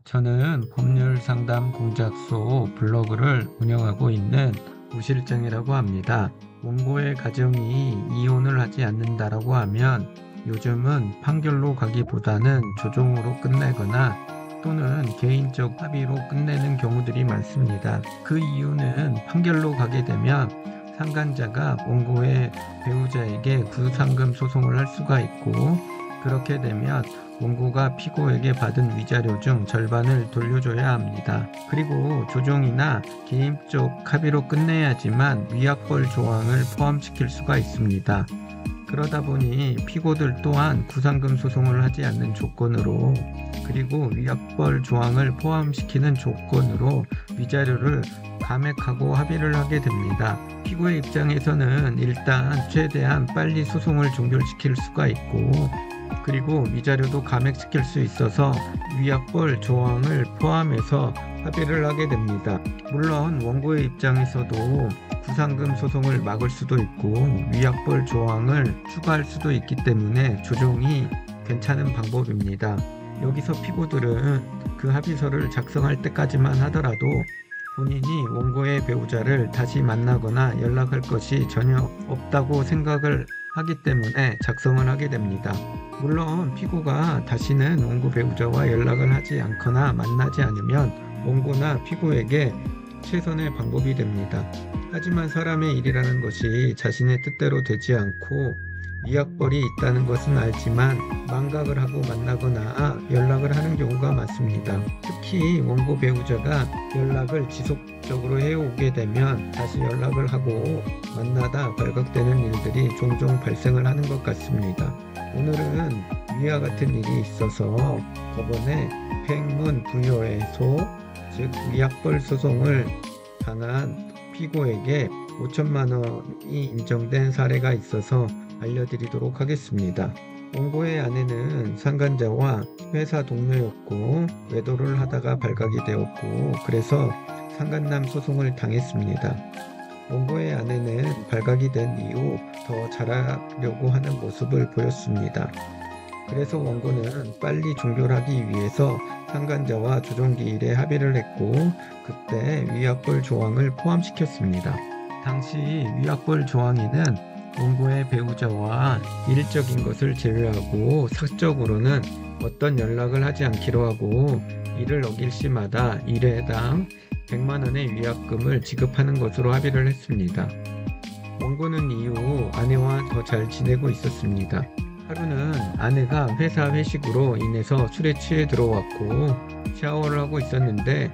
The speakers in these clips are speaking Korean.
저는 법률 상담 공작소 블로그를 운영하고 있는 우실장이라고 합니다. 원고의 가정이 이혼을 하지 않는다라고 하면 요즘은 판결로 가기보다는 조정으로 끝내거나 또는 개인적 합의로 끝내는 경우들이 많습니다. 그 이유는 판결로 가게 되면 상간자가 원고의 배우자에게 구상금 소송을 할 수가 있고, 그렇게 되면 원고가 피고에게 받은 위자료 중 절반을 돌려줘야 합니다. 그리고 조정이나 개인적 합의로 끝내야지만 위약벌 조항을 포함시킬 수가 있습니다. 그러다 보니 피고들 또한 구상금 소송을 하지 않는 조건으로, 그리고 위약벌 조항을 포함시키는 조건으로 위자료를 감액하고 합의를 하게 됩니다. 피고의 입장에서는 일단 최대한 빨리 소송을 종결시킬 수가 있고, 그리고 위자료도 감액시킬 수 있어서 위약벌 조항을 포함해서 합의를 하게 됩니다. 물론 원고의 입장에서도 구상금 소송을 막을 수도 있고 위약벌 조항을 추가할 수도 있기 때문에 조정이 괜찮은 방법입니다. 여기서 피고들은 그 합의서를 작성할 때까지만 하더라도 본인이 원고의 배우자를 다시 만나거나 연락할 것이 전혀 없다고 생각을 하기 때문에 작성을 하게 됩니다. 물론 피고가 다시는 원고 배우자와 연락을 하지 않거나 만나지 않으면 원고나 피고에게 최선의 방법이 됩니다. 하지만 사람의 일이라는 것이 자신의 뜻대로 되지 않고 위약벌이 있다는 것은 알지만 망각을 하고 만나거나 연락을 하는 경우가 많습니다. 특히 원고 배우자가 연락을 지속적으로 해오게 되면 다시 연락을 하고 만나다 발각되는 일들이 종종 발생을 하는 것 같습니다. 오늘은 위와 같은 일이 있어서 법원에 횡문 부여해소, 즉 위약벌 소송을 당한 피고에게 5천만 원이 인정된 사례가 있어서 알려드리도록 하겠습니다. 원고의 아내는 상간자와 회사 동료였고 외도를 하다가 발각이 되었고, 그래서 상간남 소송을 당했습니다. 원고의 아내는 발각이 된 이후 더 잘하려고 하는 모습을 보였습니다. 그래서 원고는 빨리 종결하기 위해서 상간자와 조정기일에 합의를 했고, 그때 위약벌 조항을 포함시켰습니다. 당시 위약벌 조항에는 원고의 배우자와 일적인 것을 제외하고 사적으로는 어떤 연락을 하지 않기로 하고, 이를 어길 시마다 일회당 100만 원의 위약금을 지급하는 것으로 합의를 했습니다. 원고는 이후 아내와 더 잘 지내고 있었습니다. 하루는 아내가 회사 회식으로 인해서 술에 취해 들어왔고 샤워를 하고 있었는데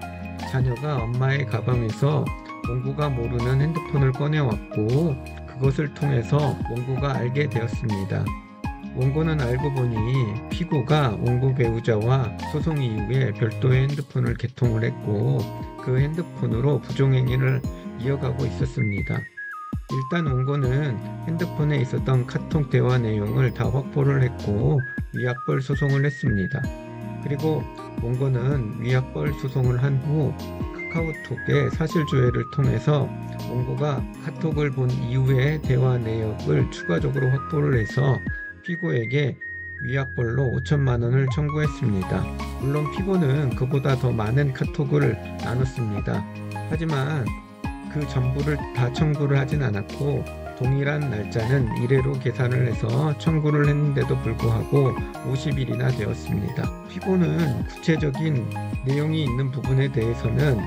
자녀가 엄마의 가방에서 원고가 모르는 핸드폰을 꺼내왔고, 그것을 통해서 원고가 알게 되었습니다. 원고는 알고 보니 피고가 원고 배우자와 소송 이후에 별도의 핸드폰을 개통을 했고 그 핸드폰으로 부정행위를 이어가고 있었습니다. 일단 원고는 핸드폰에 있었던 카톡 대화 내용을 다 확보를 했고 위약벌 소송을 했습니다. 그리고 원고는 위약벌 소송을 한 후 카카오톡의 사실조회를 통해서 원고가 카톡을 본 이후의 대화 내역을 추가적으로 확보를 해서 피고에게 위약벌로 5천만 원을 청구했습니다. 물론 피고는 그보다 더 많은 카톡을 나눴습니다. 하지만 그 전부를 다 청구를 하진 않았고 동일한 날짜는 이래로 계산을 해서 청구를 했는데도 불구하고 50일이나 되었습니다. 피고는 구체적인 내용이 있는 부분에 대해서는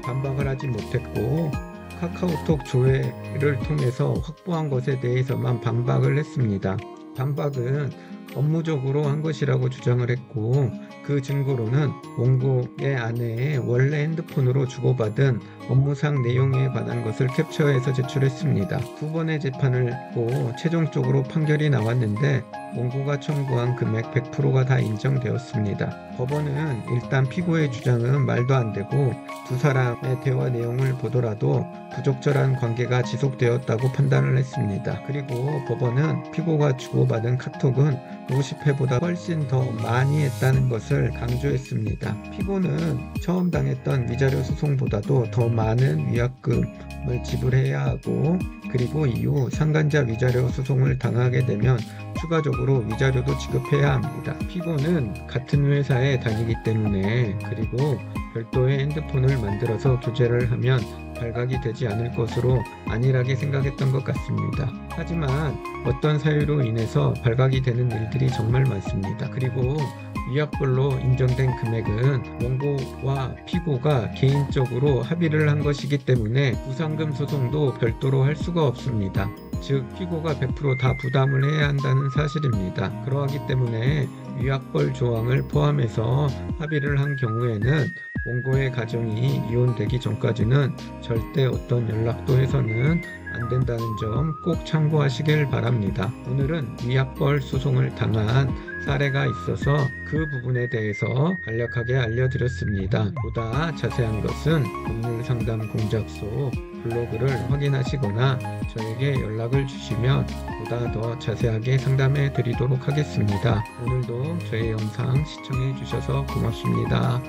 반박을 하지 못했고 카카오톡 조회를 통해서 확보한 것에 대해서만 반박을 했습니다. 반박은 업무적으로 한 것이라고 주장을 했고, 그 증거로는 원고의 아내의 원래 핸드폰으로 주고받은 업무상 내용에 관한 것을 캡처해서 제출했습니다. 두 번의 재판을 했고 최종적으로 판결이 나왔는데 원고가 청구한 금액 100%가 다 인정되었습니다. 법원은 일단 피고의 주장은 말도 안 되고 두 사람의 대화 내용을 보더라도 부적절한 관계가 지속되었다고 판단을 했습니다. 그리고 법원은 피고가 주고받은 카톡은 50회보다 훨씬 더 많이 했다는 것을 강조했습니다. 피고는 처음 당했던 위자료 소송보다도 더 많은 위약금을 지불해야 하고, 그리고 이후 상간자 위자료 소송을 당하게 되면 추가적으로 위자료도 지급해야 합니다. 피고는 같은 회사에 다니기 때문에, 그리고 별도의 핸드폰을 만들어서 교제를 하면 발각이 되지 않을 것으로 안일하게 생각했던 것 같습니다. 하지만 어떤 사유로 인해서 발각이 되는 일들이 정말 많습니다. 그리고 위약벌로 인정된 금액은 원고와 피고가 개인적으로 합의를 한 것이기 때문에 부상금 소송도 별도로 할 수가 없습니다. 즉 피고가 100% 다 부담을 해야 한다는 사실입니다. 그러하기 때문에 위약벌 조항을 포함해서 합의를 한 경우에는 원고의 가정이 이혼되기 전까지는 절대 어떤 연락도 해서는 안 된다는 점 꼭 참고하시길 바랍니다. 오늘은 위약벌 소송을 당한 사례가 있어서 그 부분에 대해서 간략하게 알려드렸습니다. 보다 자세한 것은 법률상담 공작소 블로그를 확인하시거나 저에게 연락을 주시면 보다 더 자세하게 상담해 드리도록 하겠습니다. 오늘도 저의 영상 시청해 주셔서 고맙습니다.